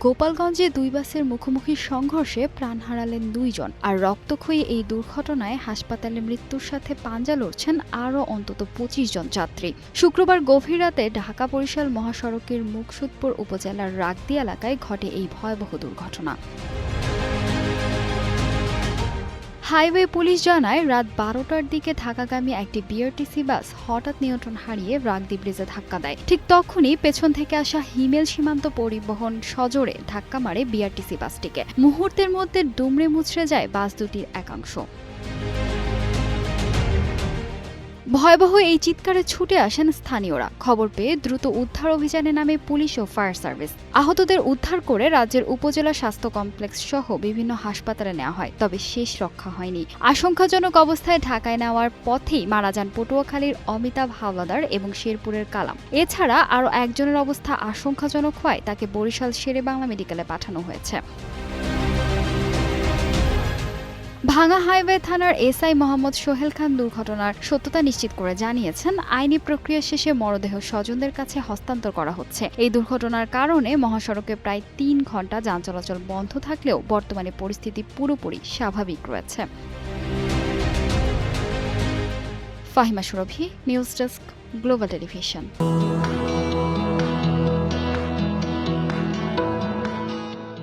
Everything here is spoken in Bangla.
গোপালগঞ্জে দুই বাসের মুখোমুখি সংঘর্ষে প্রাণ হারালেন দুইজন। আর রক্তক্ষয়ী এই দুর্ঘটনায় হাসপাতালে মৃত্যুর সাথে পাঞ্জা লড়ছেন আরও অন্তত ২৫ জন যাত্রী। শুক্রবার গভীর রাতে ঢাকা-বরিশাল মহাসড়কের মুকসুদপুর উপজেলার রাগদি এলাকায় ঘটে এই ভয়াবহ দুর্ঘটনা। হাইওয়ে পুলিশ জানায়, রাত ১২টার দিকে ঢাকাগামী একটি বিআরটিসি বাস হঠাৎ নিয়ন্ত্রণ হারিয়ে রাগদি ব্রিজে ধাক্কা দেয়। ঠিক তখনই পেছন থেকে আসা হিমেল সীমান্ত পরিবহন সজোরে ধাক্কা মারে বিআরটিসি বাসটিকে। মুহূর্তের মধ্যে দুমড়ে মুচড়ে যায় বাস দুটির একাংশ। ভয়াবহ এই চিৎকারে ছুটে আসেন স্থানীয়রা। খবর পেয়ে দ্রুত উদ্ধার অভিযানে নামে পুলিশ ও ফায়ার সার্ভিস। আহতদের উদ্ধার করে রাজ্যের উপজেলা স্বাস্থ্য কমপ্লেক্স সহ বিভিন্ন হাসপাতালে নেওয়া হয়, তবে শেষ রক্ষা হয়নি। আশঙ্কাজনক অবস্থায় ঢাকায় নেওয়ার পথেই মারা যান পটুয়াখালীর অমিতাভ হাওলাদার এবং শেরপুরের কালাম। এছাড়া আরও একজনের অবস্থা আশঙ্কাজনক হওয়ায় তাকে বরিশাল শেরেবাংলা মেডিকেলে পাঠানো হয়েছে। ভাঙা হাইওয়ে থানার এসআই মোহাম্মদ সোহেল খান দুর্ঘটনার সত্যতা নিশ্চিত করে জানিয়েছেন, আইনি প্রক্রিয়া শেষে মরদেহ স্বজনদের কাছে হস্তান্তর করা হচ্ছে। এই দুর্ঘটনার কারণে মহাসড়কে প্রায় ৩ ঘণ্টা যান চলাচল বন্ধ থাকলেও বর্তমানে পরিস্থিতি পুরোপুরি স্বাভাবিক রয়েছে। ফাহিমা সুরভি, নিউজ ডেস্ক, গ্লোবাল টেলিভিশন।